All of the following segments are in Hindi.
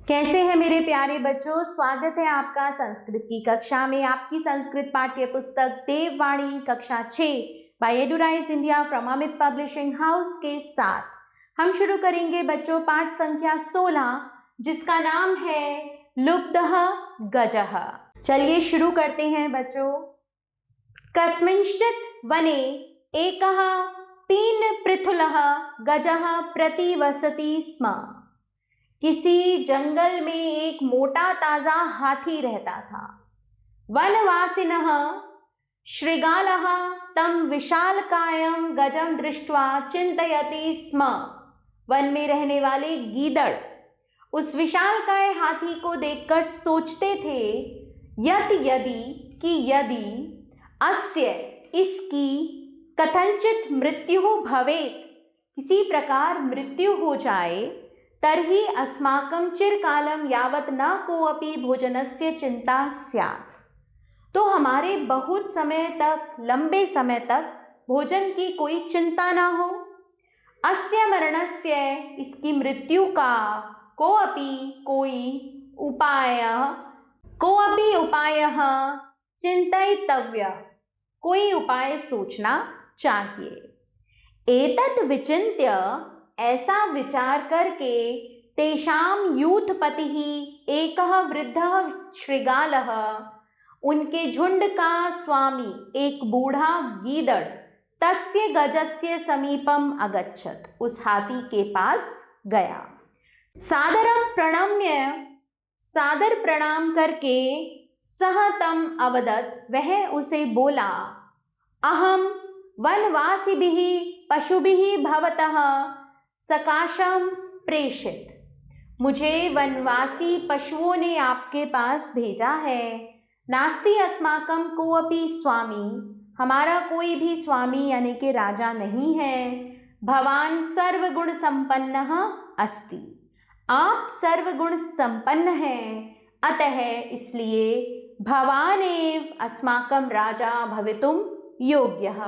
कैसे हैं मेरे प्यारे बच्चों। स्वागत है आपका संस्कृत की कक्षा में। आपकी संस्कृत पाठ्य पुस्तक देववाणी कक्षा 6 by Edurise India from Amit publishing house के साथ हम शुरू करेंगे बच्चों पाठ संख्या 16, जिसका नाम है लुब्धः गजः। चलिए शुरू करते हैं बच्चों। कस्मिंश्चित् वने एकः पीनपृथुलः गजः प्रतिवसति स्म। किसी जंगल में एक मोटा ताजा हाथी रहता था। वनवासिनः शृगालः तं विशालकायं गजं दृष्ट्वा चिंतयति स्म। वन में रहने वाले गीदड़ उस विशालकाय हाथी को देखकर सोचते थे यदि अस्य इसकी कथंचित मृत्यु भवेत्, किसी प्रकार मृत्यु हो जाए, तर्हि अस्माकं चिरकालं यावत् न कोऽपि भोजनस्य चिंता स्यात्, तो हमारे बहुत समय तक, लंबे समय तक भोजन की कोई चिंता ना हो। अस्य मरणस्य, इसकी मृत्यु का, कोऽपि उपायः चिंतयितव्य, कोई उपाय सोचना चाहिए। एतत् विचिन्त्य, ऐसा विचार करके, तेषां यूथपतिः एकः वृद्धः शृगालः, उनके झुंड का स्वामी एक बूढ़ा गीदड़, तस्य गजस्य समीपम अगच्छत्, उस हाथी के पास गया। सादर प्रणाम करके सह तम अवदत्, वह उसे बोला, अहम वनवासिभिः पशुभिः भवतः सकाशम प्रेषित, मुझे वनवासी पशुओं ने आपके पास भेजा है। नास्ति अस्माकं कोऽपि स्वामी, हमारा कोई भी स्वामी यानी कि राजा नहीं है। भवान सर्वगुण संपन्नः अस्ति, आप सर्वगुण संपन्न हैं, अतः इसलिए भवानेव अस्माकं राजा भवितुम योग्यः,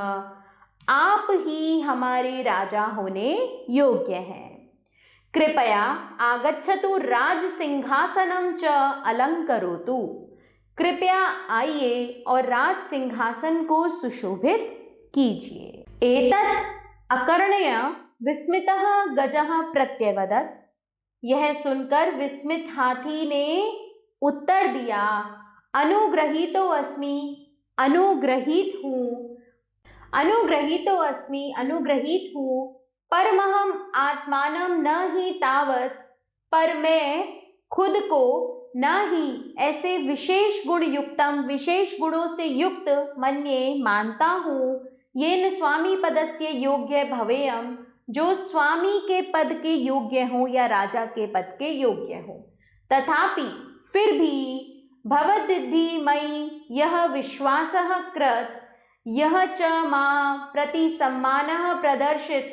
आप ही हमारे राजा होने योग्य हैं। कृपया आगच्छतु राज सिंहासनं च अलंकरोतु, कृपया आइए और राज सिंहासन को सुशोभित कीजिए। एतत् अकर्ण्य विस्मितः गजः प्रत्यवदत्, यह सुनकर विस्मित हाथी ने उत्तर दिया, अनुग्रहीतो अस्मि, अनुग्रहित हूँ, परमहम आत्मानं न ही तावत्, पर मैं खुद को न ही ऐसे विशेष गुणों से युक्त मन्ये मानता हूँ, येन स्वामी पदस्य योग्य भवेयम, जो स्वामी के पद के योग्य हो या राजा के पद के योग्य हो। तथापि फिर भी भवद्दि मयि यह विश्वासः कृत, यह च मां प्रति सम्मानः प्रदर्शित,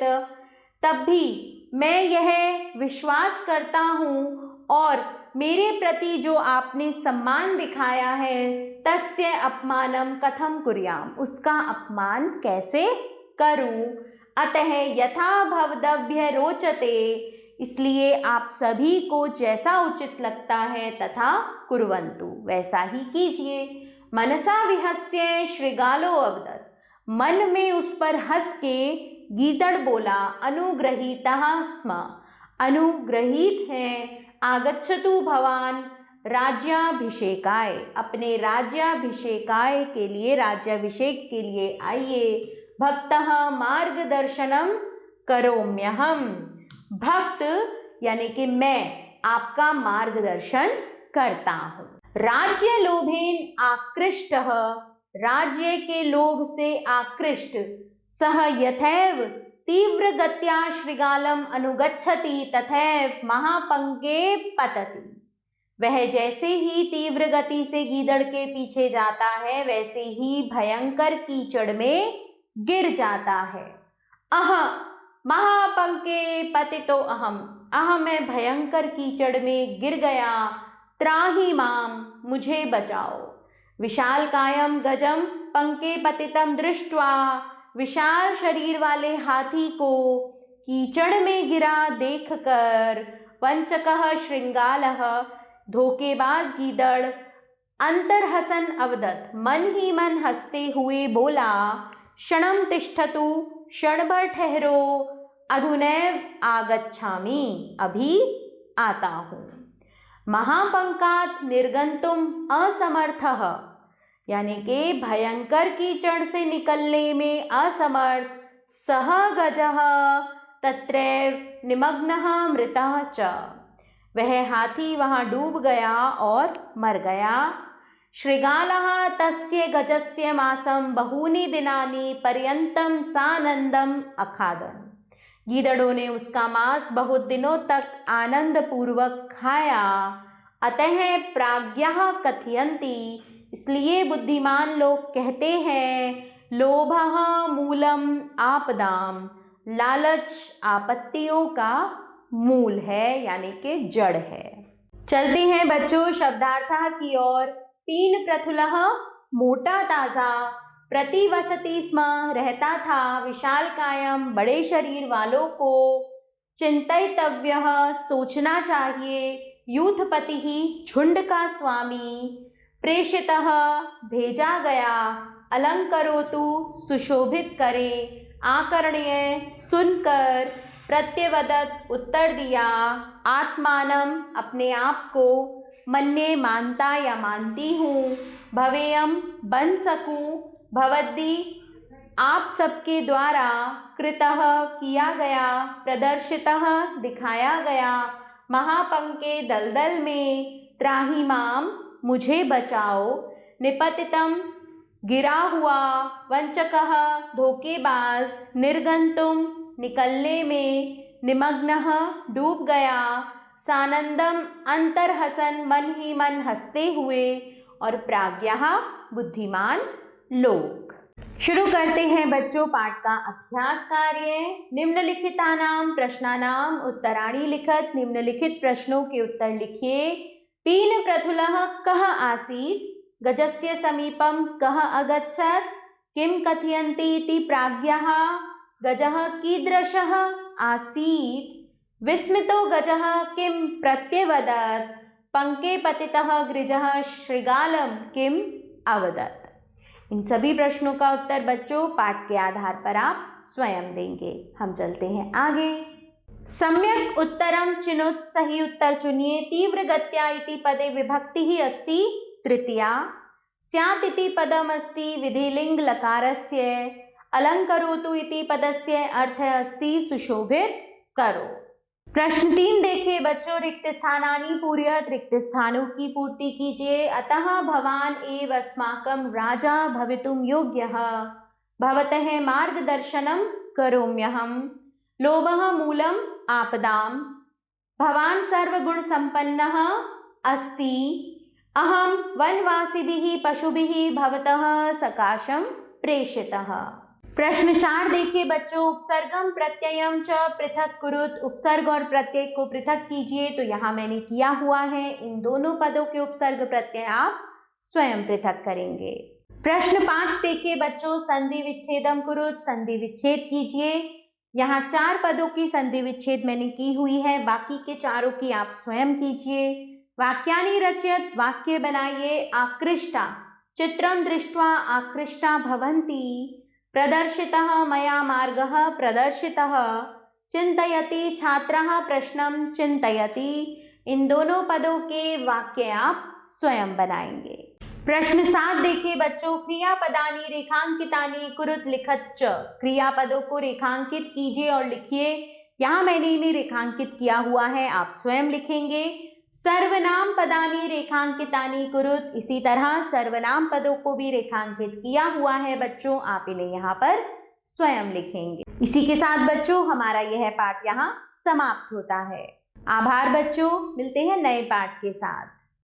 तब भी मैं यह विश्वास करता हूँ और मेरे प्रति जो आपने सम्मान दिखाया है, तस्य अपमानं कथं कुर्याम, उसका अपमान कैसे करूं। अतः यथा भवद्भ्यः रोचते, इसलिए आप सभी को जैसा उचित लगता है तथा कुर्वन्तु, वैसा ही कीजिए। मनसा विहस्य शृगालो अवदत्, मन में उस पर हंस के गीदड़ बोला, अनुग्रहीतः स्म, अनुग्रहित है। आगच्छतु भवान राज्याभिषेकाय, अपने राज्याभिषेकाय के लिए, राज्याभिषेक के लिए आइए। भक्तः मार्गदर्शनम करोम्यहम, भक्त यानी कि मैं आपका मार्गदर्शन करता हूँ। राज्य लोभेन आकृष्टः, राज्य के लोभ से आकृष्ट, सह यथैव तीव्र गत्या शृगालम अनुगच्छति तथैव महापंके पतति, वह जैसे ही तीव्र गति से गीदड़ के पीछे जाता है, वैसे ही भयंकर कीचड़ में गिर जाता है। महापंके पतितो अहम, मैं भयंकर कीचड़ में गिर गया। त्राहि माम, मुझे बचाओ। विशाल कायम गजम पंके पतितम दृष्ट्वा, विशाल शरीर वाले हाथी को कीचड़ में गिरा देखकर वंचकः श्रृंगालः, धोखेबाज गीदड़, अंतर्हसन अवदत्, मन ही मन हंसते हुए बोला, क्षणं तिष्ठतु, क्षण भर ठहरो, अधुनैव आगच्छामि, अभी आता हूँ। महापंकात् निर्गंतुम असमर्थः, यानी कि भयंकर कीचड़ से निकलने में असमर्थ, सह गजः तत्रैव निमग्नः मृतः च, वह हाथी वहाँ डूब गया और मर गया। श्रृगालः तस्य गजस्य मासं बहूनि दिनानि पर्यन्तं सानन्दम् अखादन्, गीदड़ों ने उसका मांस बहुत दिनों तक आनंद पूर्वक खाया। अतः प्राज्ञः कथयन्ति, इसलिए बुद्धिमान लोग कहते हैं, लोभः मूलम आपदाम, लालच आपत्तियों का मूल है, यानी कि जड़ है। चलते हैं बच्चों शब्दार्थः की ओर। पीन प्रथुलः, मोटा ताजा, प्रतिवसति स्म, रहता था, विशालकायम, बड़े शरीर वालों को, चिंतयितव्यः, सोचना चाहिए, यूथपतिः, झुंड का स्वामी, प्रेषितः, भेजा गया, अलंकरोतु, सुशोभित करे, आकर्ण्य, सुनकर, प्रत्यवदत्, उत्तर दिया, आत्मानं, अपने आप को, मन्ये, मानता या मानती हूँ, भवेयम, बन सकूँ, भवद्दि, आप सबके द्वारा, कृतः, किया गया, प्रदर्शितः, दिखाया गया, महापंके, दलदल में, त्राहि माम, मुझे बचाओ, निपतितम, गिरा हुआ, वंचकः, धोखेबाज, निर्गंतुम, निकलने में, निमग्नः, डूब गया, सानंदम, अंतर्हसन, मन ही मन हंसते हुए, और प्राज्ञः, बुद्धिमान लोग। शुरू करते हैं बच्चों पाठ का अभ्यास कार्य। निम्नलिखितानां प्रश्नानां उत्तराणि लिखत, निम्नलिखित प्रश्नों के उत्तर लिखिए। पीन प्रथुलः कः आसीत्, गजस्य समीपं कः अगच्छत्, किं कथयन्ति इति प्राज्ञः, गजः कीदृशः आसीत्, विस्मितो गजः किं प्रत्यवदत्, पंके पतितः गृजः श्रृगालं किम अवदत्। इन सभी प्रश्नों का उत्तर बच्चों पाठ के आधार पर आप स्वयं देंगे। हम चलते हैं आगे। सम्यक उत्तरम चिनुत, सही उत्तर चुनिए। तीव्र गत्या इति पदे विभक्ति ही अस्ति तृतीया, स्यात् इति पदम अस्ति विधिलिंग लकारस्य, अलंकरोतु इति पदस्य अर्थ अस्ति सुशोभित करो। प्रश्न 3 देखिए बच्चों। रिक्त स्थानानि पूरयत, रिक्त स्थानों की पूर्ति कीजिए। अतः भवान एव अस्माकं राजा भवितुं योग्यः, भवतः मार्गदर्शनं करोम्यहम्, लोभः मूलम् आपदाम्, भवान सर्वगुण संपन्नः अस्ति, अहं वनवासिभिः पशुभिः भवतः सकाशं प्रेषितः। प्रश्न 4 देखिए बच्चों। उपसर्गम प्रत्ययम च पृथक कुरुत, उपसर्ग और प्रत्यय को पृथक कीजिए। तो यहाँ मैंने किया हुआ है। इन दोनों पदों के उपसर्ग प्रत्यय आप स्वयं पृथक करेंगे। प्रश्न 5 देखिए बच्चों। संधि विच्छेदम कुरुत, संधि विच्छेद कीजिए। यहाँ 4 पदों की संधि विच्छेद मैंने की हुई है, बाकी के चारों की आप स्वयं कीजिए। वाक्यानि रचयत, वाक्य बनाइए। आकृष्टा, चित्रम दृष्ट्वा आकृष्टा भवन्ति, प्रदर्शितः मया मार्गः प्रदर्शितः, चिन्तयति छात्रः प्रश्नं चिन्तयति। इन दोनों पदों के वाक्य आप स्वयं बनाएंगे। प्रश्न 7 देखिए बच्चों। क्रियापदानि रेखांकितानि कुरुत लिखत च, क्रियापदों को रेखांकित कीजिए और लिखिए। यहाँ मैंने इन्हें रेखांकित किया हुआ है, आप स्वयं लिखेंगे। सर्वनाम पदानि रेखांकितानि कुरुत, इसी तरह सर्वनाम पदों को भी रेखांकित किया हुआ है बच्चों, आप इन्हें यहाँ पर स्वयं लिखेंगे। इसी के साथ बच्चों हमारा यह पाठ यहाँ समाप्त होता है। आभार बच्चों, मिलते हैं नए पाठ के साथ।